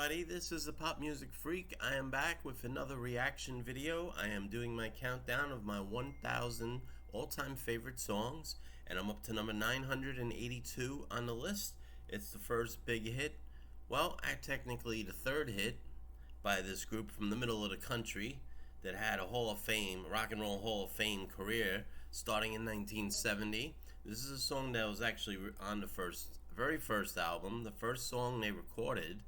everybody, this is the Pop Music Freak. I am back with another reaction video. I am doing my countdown of my 1,000 all-time favorite songs, and I'm up to number 982 on the list. It's the first big hit, well, technically the third hit by this group from the middle of the country that had a Hall of Fame, Rock and Roll Hall of Fame career starting in 1970. This is a song that was actually on the very first album, the first song they recorded,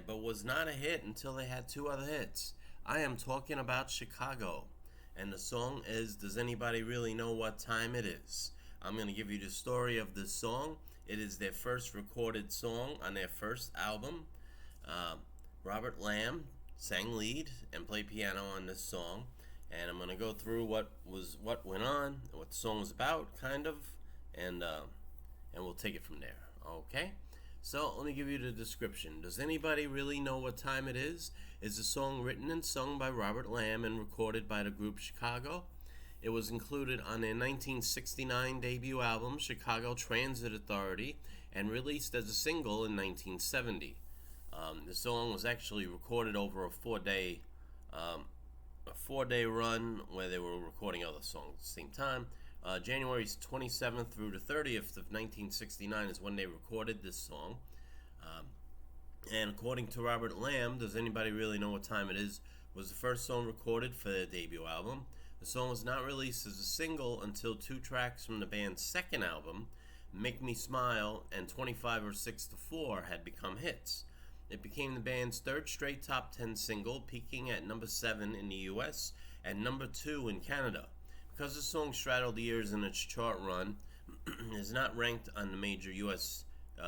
but was not a hit until they had two other hits. I am talking about Chicago, and the song is Does Anybody Really Know What Time It Is? I'm going to give you the story of this song. It is their first recorded song on their first album. Robert Lamm sang lead and played piano on this song, and I'm going to go through what went on, what the song was about, kind of, and we'll take it from there. Okay? So let me give you the description. Does Anybody Really Know What Time It Is? Is a song written and sung by Robert Lamm and recorded by the group Chicago. It was included on their 1969 debut album, Chicago Transit Authority, and released as a single in 1970. The song was actually recorded over a four-day run where they were recording other songs at the same time. January 27th through the 30th of 1969 is when they recorded this song. And according to Robert Lamm, Does Anybody Really Know What Time It Is? Was the first song recorded for their debut album. The song was not released as a single until two tracks from the band's second album, Make Me Smile and 25 or 6 to 4, had become hits. It became the band's third straight top 10 single, peaking at number 7 in the US and number 2 in Canada. Because the song straddled the years in its chart run, it is not ranked on the major US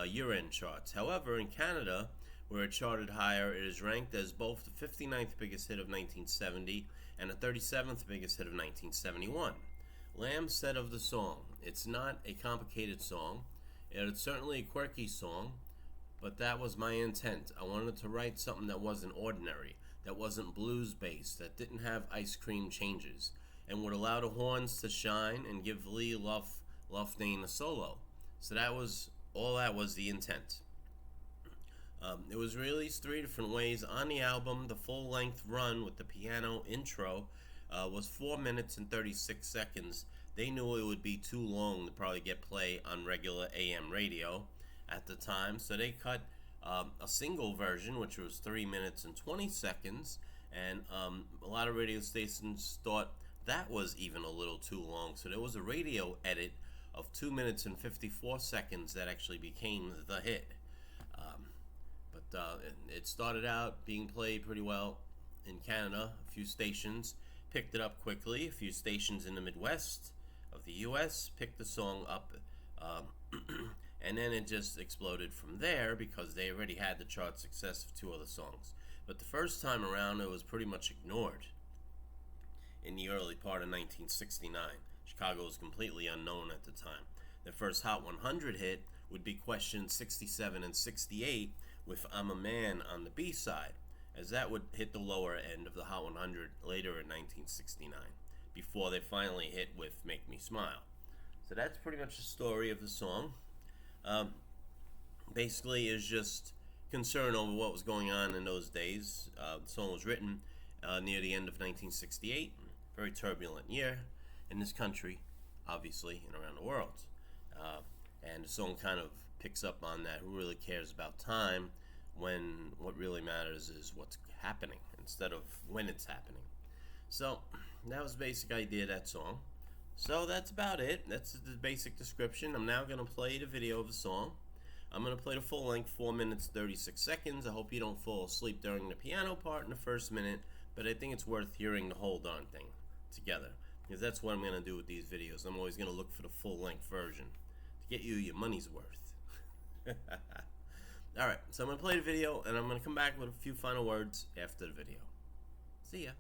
year-end charts. However, in Canada, where it charted higher, it is ranked as both the 59th biggest hit of 1970 and the 37th biggest hit of 1971. Lamm said of the song, "It's not a complicated song. It's certainly a quirky song, but that was my intent. I wanted to write something that wasn't ordinary, that wasn't blues-based, that didn't have ice cream changes, and would allow the horns to shine and give Lee Lofdane a solo." So that was the intent. It was released 3 different ways on the album. The full-length run with the piano intro was 4 minutes and 36 seconds. They knew it would be too long to probably get play on regular AM radio at the time, so they cut a single version, which was 3 minutes and 20 seconds, and a lot of radio stations thought that was even a little too long, so there was a radio edit of 2 minutes and 54 seconds that actually became the hit. But it started out being played pretty well in Canada. A few stations picked it up quickly. A few stations in the Midwest of the US picked the song up, and then it just exploded from there because they already had the chart success of 2 other songs. But the first time around, it was pretty much ignored. In the early part of 1969, Chicago was completely unknown at the time. Their first Hot 100 hit would be questions 67 and 68 with I'm a Man on the B-side, as that would hit the lower end of the Hot 100 later in 1969, before they finally hit with Make Me Smile. So that's pretty much the story of the song. Basically is just concern over what was going on in those days. The song was written near the end of 1968, very turbulent year in this country, obviously, and around the world. And the song kind of picks up on that. Who really cares about time when what really matters is what's happening instead of when it's happening? So that was the basic idea of that song. So that's about it. That's the basic description. I'm now going to play the video of the song. I'm going to play the full length, 4 minutes 36 seconds. I hope you don't fall asleep during the piano part in the first minute, but I think it's worth hearing the whole darn thing together, because that's what I'm going to do with these videos. I'm always going to look for the full length version to get you your money's worth. Alright, so I'm going to play the video, and I'm going to come back with a few final words after the video. See ya.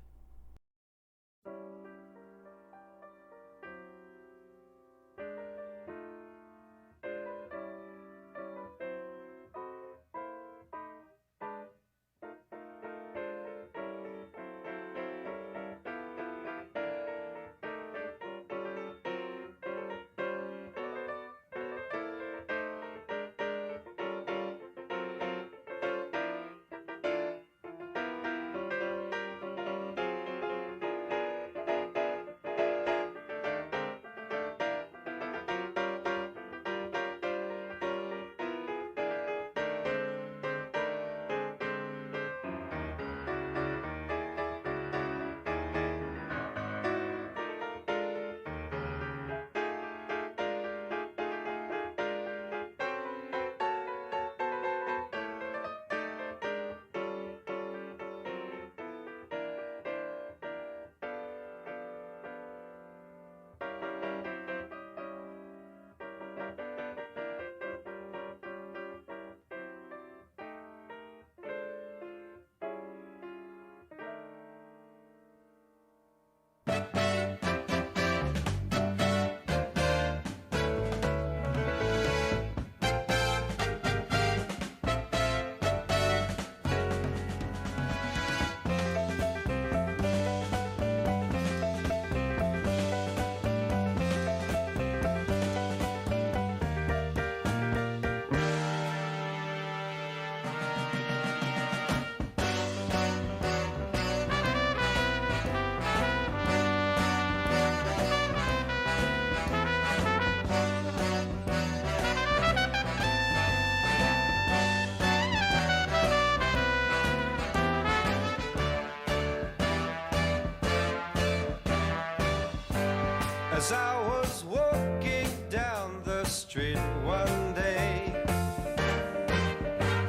As I was walking down the street one day,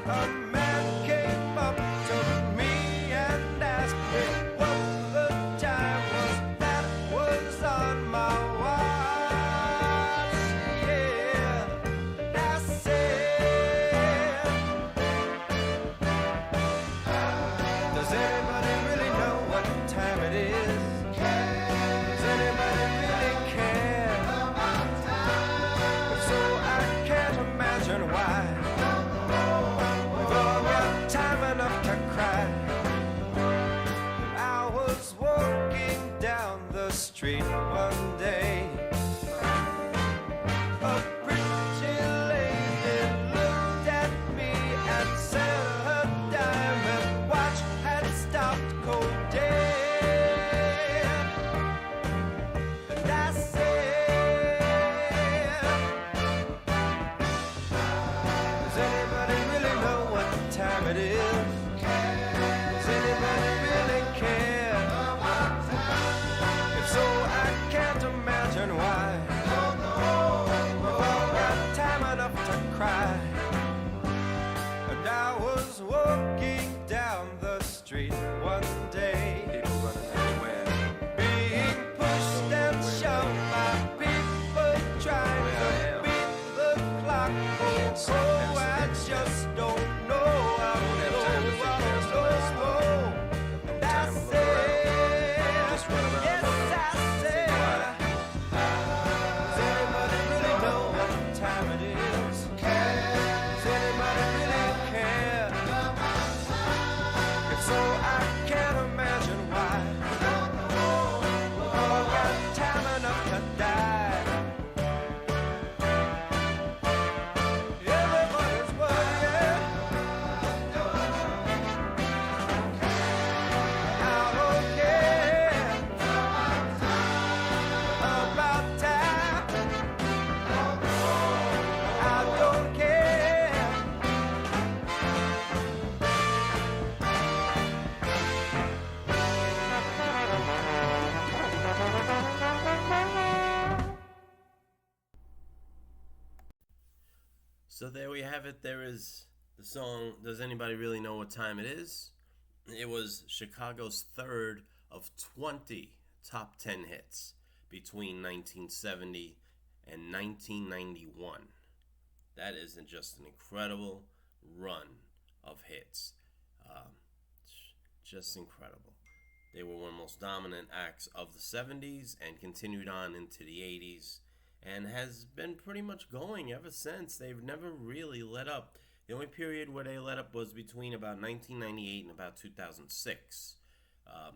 a man came up to me and asked me what the time was that was on my watch. Yeah, and I said, does anybody really know what time it is? Does anybody really care? If so, I can't imagine why. We've all got time enough to cry. I was walking down the street one day. A pretty lady looked at me and said her diamond watch had stopped cold dead. And I said, does anybody really know what time it is? Does anybody really care? If so, I can't imagine why. We've all got time enough to cry. And I was walking down the street one day, people running everywhere, being pushed and shoved by people trying to beat the clock. Oh, I just don't know. I don't know. And I said, yes, I said, does anybody really know what time it is? Does anybody really care? If so, I can't imagine why. We've all got time enough to die. Everybody's worried. I don't care about time. I don't care. So there we have it. There is the song, Does Anybody Really Know What Time It Is? It was Chicago's third of 20 top 10 hits between 1970 and 1991. That is just an incredible run of hits. Just incredible. They were one of the most dominant acts of the 70s and continued on into the 80s and has been pretty much going ever since. They've never really let up. The only period where they let up was between about 1998 and about 2006.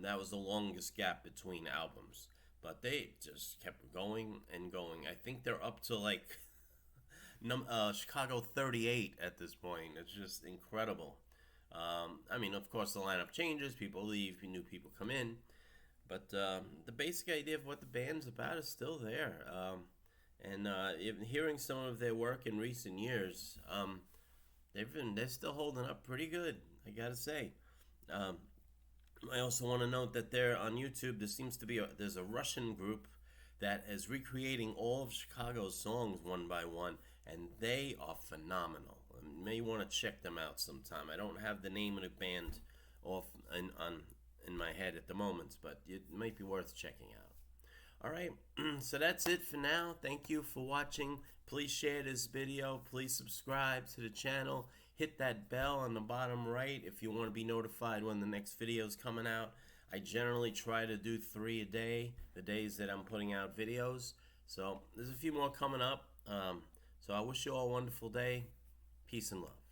That was the longest gap between albums. But they just kept going and going. I think they're up to like Chicago 38 at this point. It's just incredible. I mean, of course, the lineup changes. People leave, new people come in. But the basic idea of what the band's about is still there. And hearing some of their work in recent years, they're still holding up pretty good, I gotta say. I also want to note that they're on YouTube. There's a Russian group that is recreating all of Chicago's songs one by one, and they are phenomenal. You may want to check them out sometime. I don't have the name of the band off in my head at the moment, but it might be worth checking out. All right, so that's it for now. Thank you for watching. Please share this video. Please subscribe to the channel. Hit that bell on the bottom right if you want to be notified when the next video is coming out. I generally try to do 3 a day, the days that I'm putting out videos. So there's a few more coming up. So I wish you all a wonderful day. Peace and love.